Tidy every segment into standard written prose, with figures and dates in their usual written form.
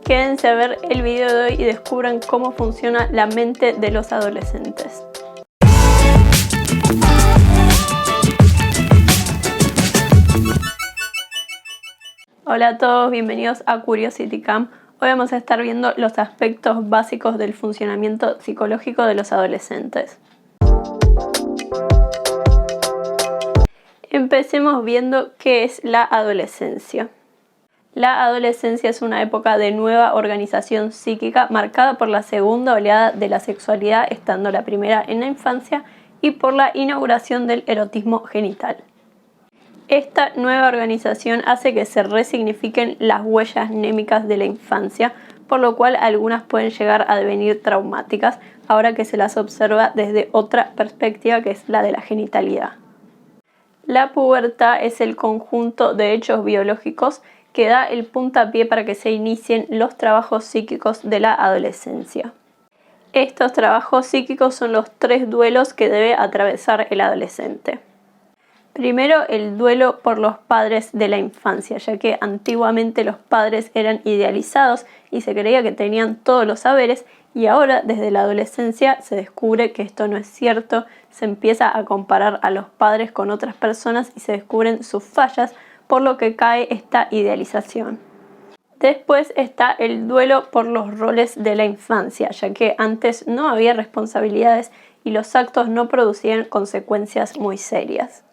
Quédense a ver el video de hoy y descubran cómo funciona la mente de los adolescentes. Hola a todos, bienvenidos a CuriosityCam. Hoy vamos a estar viendo los aspectos básicos del funcionamiento psicológico de los adolescentes. Empecemos viendo qué es la adolescencia. La adolescencia es una época de nueva organización psíquica marcada por la segunda oleada de la sexualidad, estando la primera en la infancia, y por la inauguración del erotismo genital. Esta nueva organización hace que se resignifiquen las huellas némicas de la infancia, por lo cual algunas pueden llegar a devenir traumáticas, ahora que se las observa desde otra perspectiva, que es la de la genitalidad. La pubertad es el conjunto de hechos biológicos que da el puntapié para que se inicien los trabajos psíquicos de la adolescencia. Estos trabajos psíquicos son los 3 duelos que debe atravesar el adolescente. Primero, el duelo por los padres de la infancia, ya que antiguamente los padres eran idealizados y se creía que tenían todos los saberes, y ahora desde la adolescencia se descubre que esto no es cierto, se empieza a comparar a los padres con otras personas y se descubren sus fallas, por lo que cae esta idealización. Después está el duelo por los roles de la infancia, ya que antes no había responsabilidades y los actos no producían consecuencias muy serias.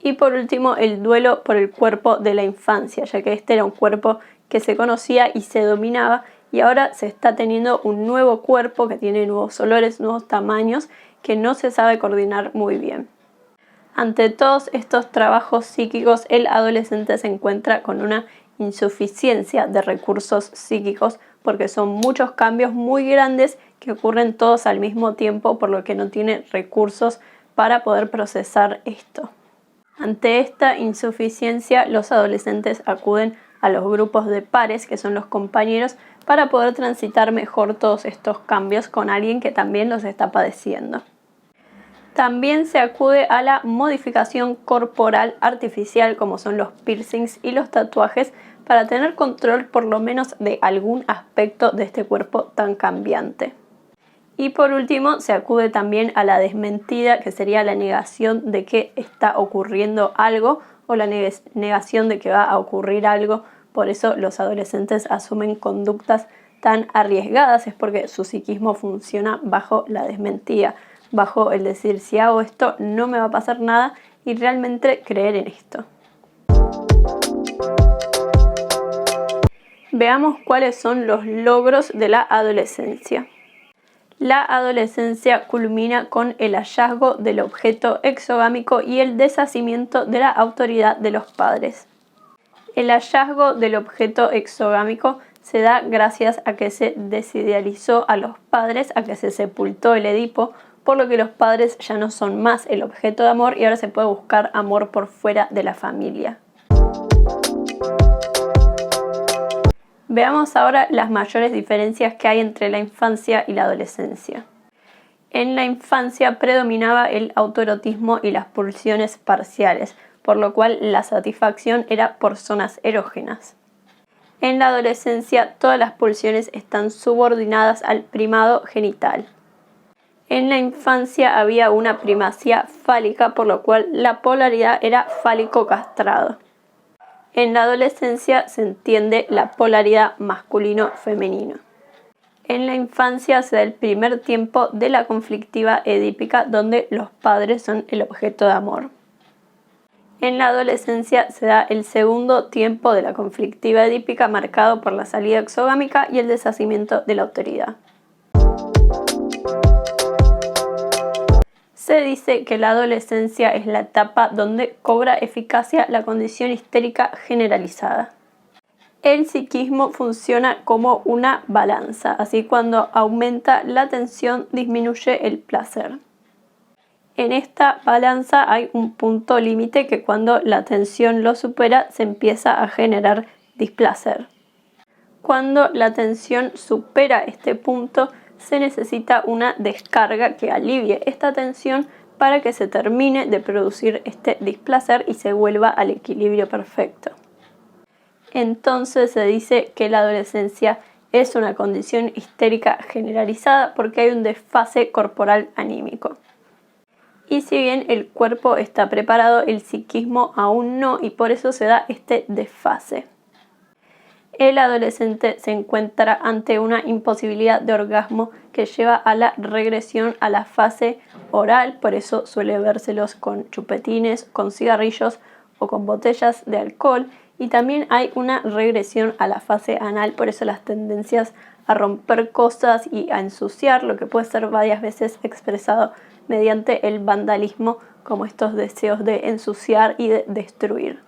Y por último, el duelo por el cuerpo de la infancia, ya que este era un cuerpo que se conocía y se dominaba, y ahora se está teniendo un nuevo cuerpo que tiene nuevos olores, nuevos tamaños, que no se sabe coordinar muy bien. Ante todos estos trabajos psíquicos, el adolescente se encuentra con una insuficiencia de recursos psíquicos porque son muchos cambios muy grandes que ocurren todos al mismo tiempo, por lo que no tiene recursos para poder procesar esto. Ante esta insuficiencia, los adolescentes acuden a los grupos de pares, que son los compañeros, para poder transitar mejor todos estos cambios con alguien que también los está padeciendo. También se acude a la modificación corporal artificial, como son los piercings y los tatuajes, para tener control por lo menos de algún aspecto de este cuerpo tan cambiante. Y por último, se acude también a la desmentida, que sería la negación de que está ocurriendo algo o la negación de que va a ocurrir algo. Por eso los adolescentes asumen conductas tan arriesgadas, es porque su psiquismo funciona bajo la desmentida, bajo el decir, si hago esto no me va a pasar nada, y realmente creer en esto. Veamos cuáles son los logros de la adolescencia. La adolescencia culmina con el hallazgo del objeto exogámico y el deshacimiento de la autoridad de los padres. El hallazgo del objeto exogámico se da gracias a que se desidealizó a los padres, a que se sepultó el Edipo, por lo que los padres ya no son más el objeto de amor y ahora se puede buscar amor por fuera de la familia. Veamos ahora las mayores diferencias que hay entre la infancia y la adolescencia. En la infancia predominaba el autoerotismo y las pulsiones parciales, por lo cual la satisfacción era por zonas erógenas. En la adolescencia todas las pulsiones están subordinadas al primado genital. En la infancia había una primacía fálica, por lo cual la polaridad era fálico-castrado. En la adolescencia se entiende la polaridad masculino-femenino. En la infancia se da el primer tiempo de la conflictiva edípica, donde los padres son el objeto de amor. En la adolescencia se da el segundo tiempo de la conflictiva edípica, marcado por la salida exogámica y el deshacimiento de la autoridad. Se dice que la adolescencia es la etapa donde cobra eficacia la condición histérica generalizada. El psiquismo funciona como una balanza, así cuando aumenta la tensión disminuye el placer. En esta balanza hay un punto límite que cuando la tensión lo supera se empieza a generar displacer. Cuando la tensión supera este punto se necesita una descarga que alivie esta tensión para que se termine de producir este displacer y se vuelva al equilibrio perfecto. Entonces se dice que la adolescencia es una condición histérica generalizada porque hay un desfase corporal anímico. Y si bien el cuerpo está preparado, el psiquismo aún no, y por eso se da este desfase. El adolescente se encuentra ante una imposibilidad de orgasmo que lleva a la regresión a la fase oral, por eso suele vérselos con chupetines, con cigarrillos o con botellas de alcohol, y también hay una regresión a la fase anal, por eso las tendencias a romper cosas y a ensuciar, lo que puede ser varias veces expresado mediante el vandalismo, como estos deseos de ensuciar y de destruir.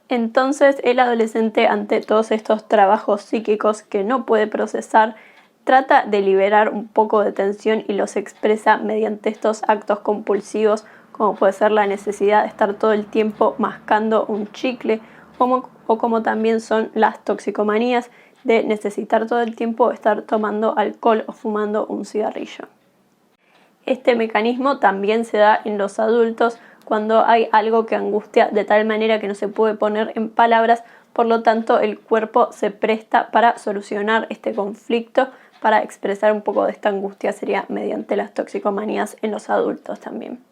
Entonces el adolescente, ante todos estos trabajos psíquicos que no puede procesar, trata de liberar un poco de tensión y los expresa mediante estos actos compulsivos, como puede ser la necesidad de estar todo el tiempo mascando un chicle, o como también son las toxicomanías de necesitar todo el tiempo estar tomando alcohol o fumando un cigarrillo. Este mecanismo también se da en los adultos cuando hay algo que angustia de tal manera que no se puede poner en palabras, por lo tanto el cuerpo se presta para solucionar este conflicto, para expresar un poco de esta angustia sería mediante las toxicomanías en los adultos también.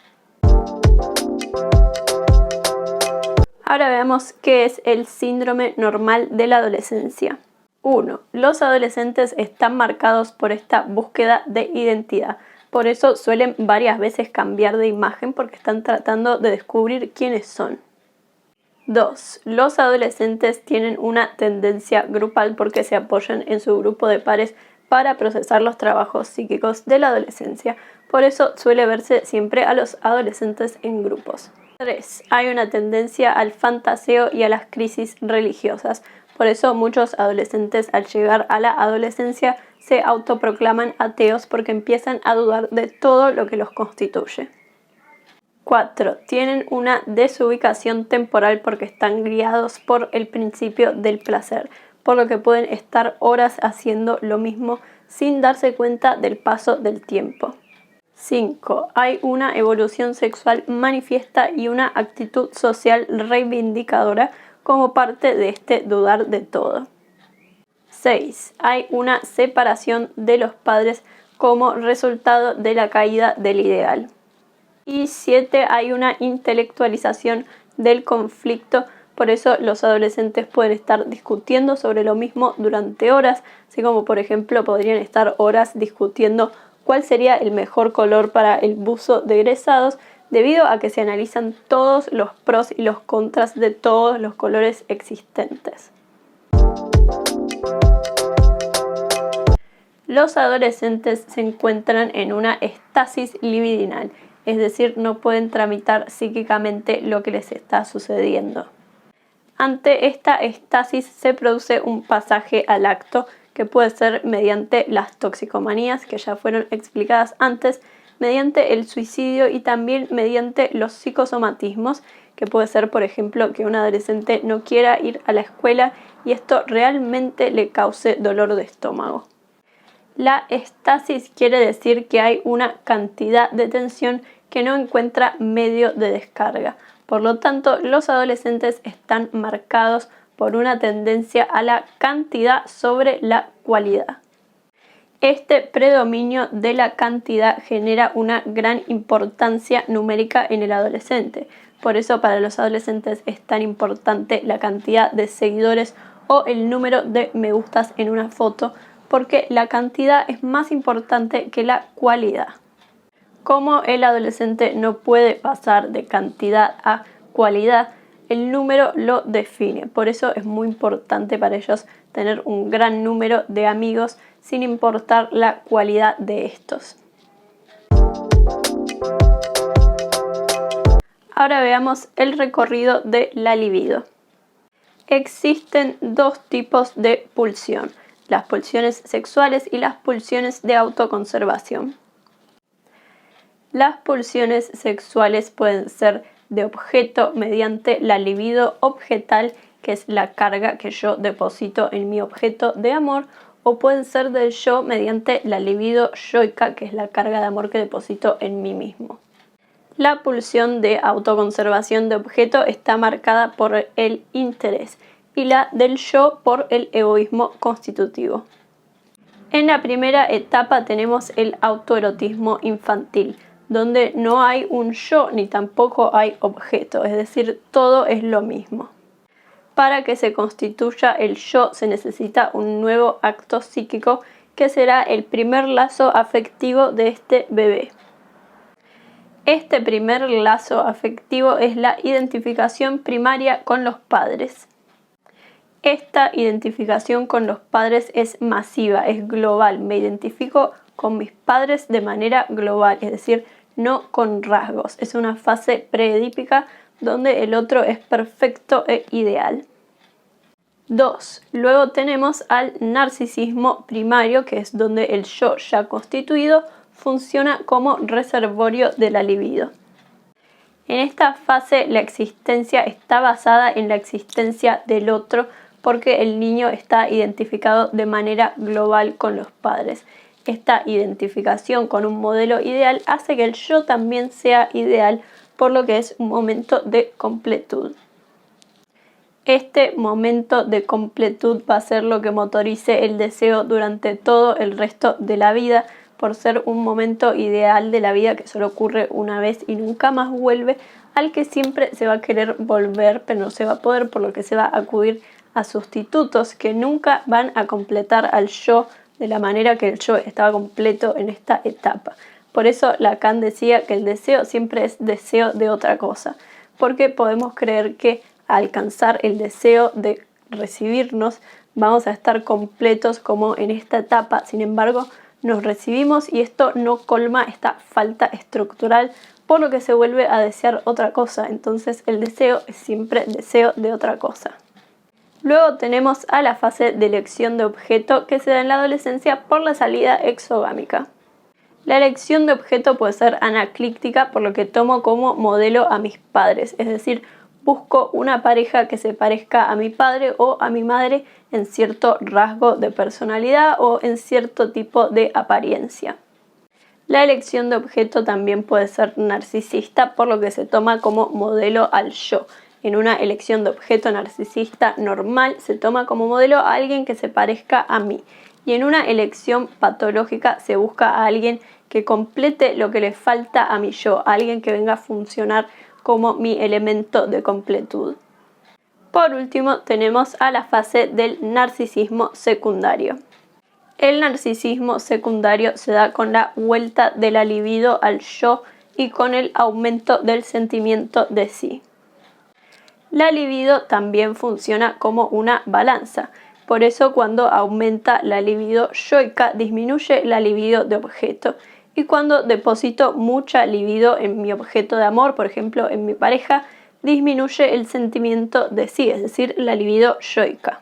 Ahora veamos qué es el síndrome normal de la adolescencia. 1. Los adolescentes están marcados por esta búsqueda de identidad. Por eso suelen varias veces cambiar de imagen porque están tratando de descubrir quiénes son. 2. Los adolescentes tienen una tendencia grupal porque se apoyan en su grupo de pares para procesar los trabajos psíquicos de la adolescencia. Por eso suele verse siempre a los adolescentes en grupos. 3. Hay una tendencia al fantaseo y a las crisis religiosas. Por eso muchos adolescentes al llegar a la adolescencia se autoproclaman ateos porque empiezan a dudar de todo lo que los constituye. 4. Tienen una desubicación temporal porque están guiados por el principio del placer, por lo que pueden estar horas haciendo lo mismo sin darse cuenta del paso del tiempo. 5. Hay una evolución sexual manifiesta y una actitud social reivindicadora como parte de este dudar de todo. 6. Hay una separación de los padres como resultado de la caída del ideal. Y 7. Hay una intelectualización del conflicto, por eso los adolescentes pueden estar discutiendo sobre lo mismo durante horas, así como por ejemplo podrían estar horas discutiendo cuál sería el mejor color para el buzo de egresados, debido a que se analizan todos los pros y los contras de todos los colores existentes. Los adolescentes se encuentran en una estasis libidinal, es decir, no pueden tramitar psíquicamente lo que les está sucediendo. Ante esta estasis se produce un pasaje al acto que puede ser mediante las toxicomanías, que ya fueron explicadas antes, mediante el suicidio y también mediante los psicosomatismos, que puede ser, por ejemplo, que un adolescente no quiera ir a la escuela y esto realmente le cause dolor de estómago. La estasis quiere decir que hay una cantidad de tensión que no encuentra medio de descarga. Por lo tanto, los adolescentes están marcados por una tendencia a la cantidad sobre la cualidad. Este predominio de la cantidad genera una gran importancia numérica en el adolescente. Por eso para los adolescentes es tan importante la cantidad de seguidores o el número de me gustas en una foto, porque la cantidad es más importante que la cualidad. Como el adolescente no puede pasar de cantidad a cualidad, el número lo define. Por eso es muy importante para ellos tener un gran número de amigos sin importar la cualidad de estos. Ahora veamos el recorrido de la libido. Existen dos tipos de pulsión: las pulsiones sexuales y las pulsiones de autoconservación. Las pulsiones sexuales pueden ser de objeto mediante la libido objetal, que es la carga que yo deposito en mi objeto de amor, o pueden ser del yo mediante la libido yoica, que es la carga de amor que deposito en mí mismo. La pulsión de autoconservación de objeto está marcada por el interés y la del yo por el egoísmo constitutivo. En la primera etapa tenemos el autoerotismo infantil, donde no hay un yo ni tampoco hay objeto, es decir, todo es lo mismo. Para que se constituya el yo se necesita un nuevo acto psíquico que será el primer lazo afectivo de este bebé. Este primer lazo afectivo es la identificación primaria con los padres. Esta identificación con los padres es masiva, es global. Me identifico con mis padres de manera global, es decir, no con rasgos. Es una fase preedípica donde el otro es perfecto e ideal. 2. Luego tenemos al narcisismo primario, que es donde el yo ya constituido funciona como reservorio de la libido. En esta fase la existencia está basada en la existencia del otro porque el niño está identificado de manera global con los padres. Esta identificación con un modelo ideal hace que el yo también sea ideal, por lo que es un momento de completud. Este momento de completud va a ser lo que motorice el deseo durante todo el resto de la vida, por ser un momento ideal de la vida que solo ocurre una vez y nunca más vuelve, al que siempre se va a querer volver, pero no se va a poder, por lo que se va a acudir a sustitutos que nunca van a completar al yo de la manera que el yo estaba completo en esta etapa. Por eso Lacan decía que el deseo siempre es deseo de otra cosa, porque podemos creer que al alcanzar el deseo de recibirnos vamos a estar completos como en esta etapa. Sin embargo, nos recibimos y esto no colma esta falta estructural, por lo que se vuelve a desear otra cosa. Entonces el deseo es siempre deseo de otra cosa. Luego tenemos a la fase de elección de objeto que se da en la adolescencia por la salida exogámica. La elección de objeto puede ser anaclíptica, por lo que tomo como modelo a mis padres, es decir, busco una pareja que se parezca a mi padre o a mi madre en cierto rasgo de personalidad o en cierto tipo de apariencia. La elección de objeto también puede ser narcisista, por lo que se toma como modelo al yo. En una elección de objeto narcisista normal se toma como modelo a alguien que se parezca a mí. Y en una elección patológica se busca a alguien que complete lo que le falta a mi yo, a alguien que venga a funcionar como mi elemento de completud. Por último, tenemos a la fase del narcisismo secundario. El narcisismo secundario se da con la vuelta de la libido al yo y con el aumento del sentimiento de sí. La libido también funciona como una balanza. Por eso cuando aumenta la libido yoica disminuye la libido de objeto. Y cuando deposito mucha libido en mi objeto de amor, por ejemplo en mi pareja, disminuye el sentimiento de sí, es decir, la libido yoica.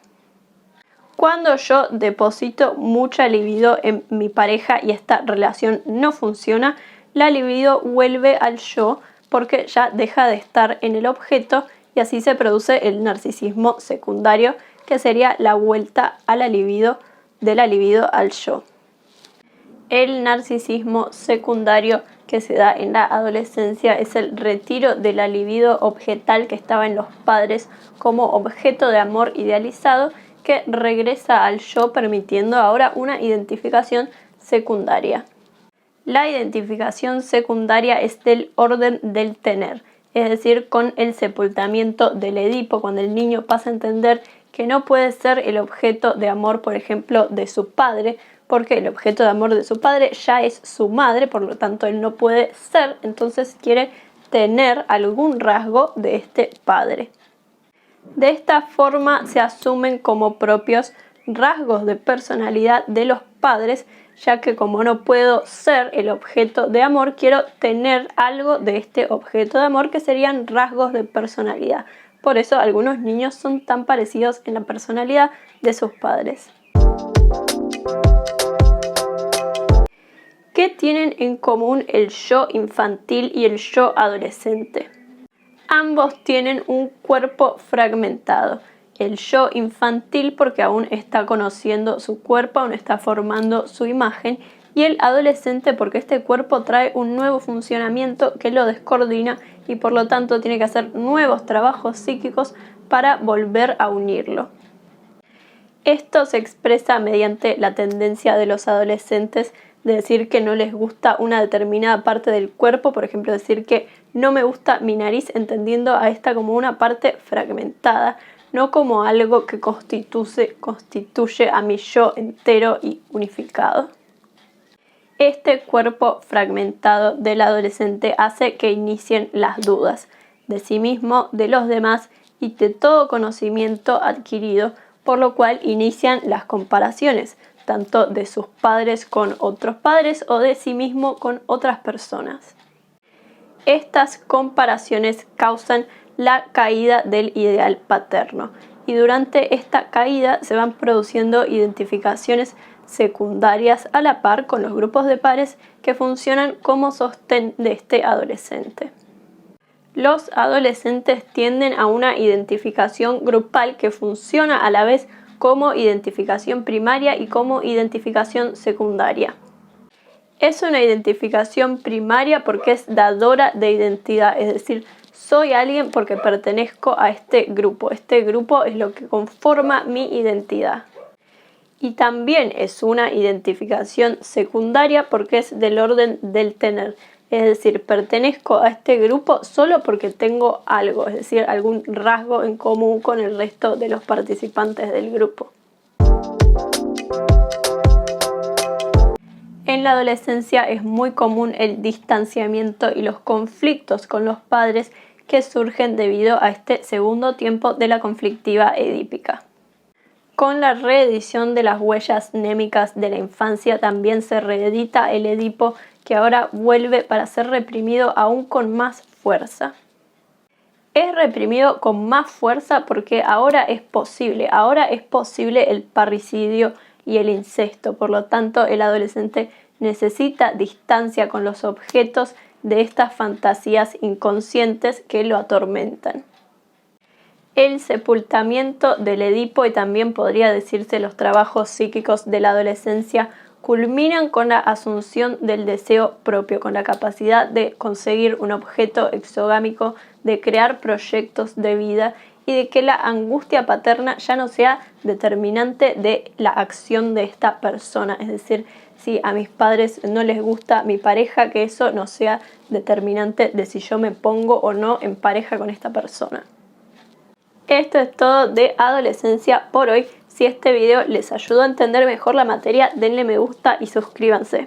Cuando yo deposito mucha libido en mi pareja y esta relación no funciona, la libido vuelve al yo porque ya deja de estar en el objeto y así se produce el narcisismo secundario, que sería la vuelta a la libido de la libido al yo. El narcisismo secundario que se da en la adolescencia es el retiro de la libido objetal que estaba en los padres como objeto de amor idealizado, que regresa al yo permitiendo ahora una identificación secundaria. La identificación secundaria es del orden del tener, es decir, con el sepultamiento del Edipo, cuando el niño pasa a entender que no puede ser el objeto de amor, por ejemplo, de su padre, porque el objeto de amor de su padre ya es su madre, por lo tanto él no puede ser, entonces quiere tener algún rasgo de este padre. De esta forma se asumen como propios rasgos de personalidad de los padres, ya que como no puedo ser el objeto de amor, quiero tener algo de este objeto de amor que serían rasgos de personalidad. Por eso algunos niños son tan parecidos en la personalidad de sus padres. ¿Qué tienen en común el yo infantil y el yo adolescente? Ambos tienen un cuerpo fragmentado. El yo infantil porque aún está conociendo su cuerpo, aún está formando su imagen, y el adolescente porque este cuerpo trae un nuevo funcionamiento que lo descoordina y por lo tanto tiene que hacer nuevos trabajos psíquicos para volver a unirlo. Esto se expresa mediante la tendencia de los adolescentes de decir que no les gusta una determinada parte del cuerpo, por ejemplo, decir que no me gusta mi nariz, entendiendo a esta como una parte fragmentada, no como algo que constituye a mi yo entero y unificado. Este cuerpo fragmentado del adolescente hace que inicien las dudas de sí mismo, de los demás y de todo conocimiento adquirido, por lo cual inician las comparaciones, tanto de sus padres con otros padres o de sí mismo con otras personas. Estas comparaciones causan la caída del ideal paterno y durante esta caída se van produciendo identificaciones secundarias a la par con los grupos de pares que funcionan como sostén de este adolescente. Los adolescentes tienden a una identificación grupal que funciona a la vez como identificación primaria y como identificación secundaria. Es una identificación primaria porque es dadora de identidad, es decir, soy alguien porque pertenezco a este grupo. Este grupo es lo que conforma mi identidad. Y también es una identificación secundaria porque es del orden del tener. Es decir, pertenezco a este grupo solo porque tengo algo, es decir, algún rasgo en común con el resto de los participantes del grupo. En la adolescencia es muy común el distanciamiento y los conflictos con los padres que surgen debido a este segundo tiempo de la conflictiva edípica. Con la reedición de las huellas némicas de la infancia también se reedita el Edipo, que ahora vuelve para ser reprimido aún con más fuerza. Es reprimido con más fuerza porque ahora es posible el parricidio y el incesto, por lo tanto el adolescente necesita distancia con los objetos de estas fantasías inconscientes que lo atormentan. El sepultamiento del Edipo, y también podría decirse los trabajos psíquicos de la adolescencia, culminan con la asunción del deseo propio, con la capacidad de conseguir un objeto exogámico, de crear proyectos de vida y de que la angustia paterna ya no sea determinante de la acción de esta persona. Es decir, si a mis padres no les gusta mi pareja, que eso no sea determinante de si yo me pongo o no en pareja con esta persona. Esto es todo de adolescencia por hoy. Si este video les ayudó a entender mejor la materia, denle me gusta y suscríbanse.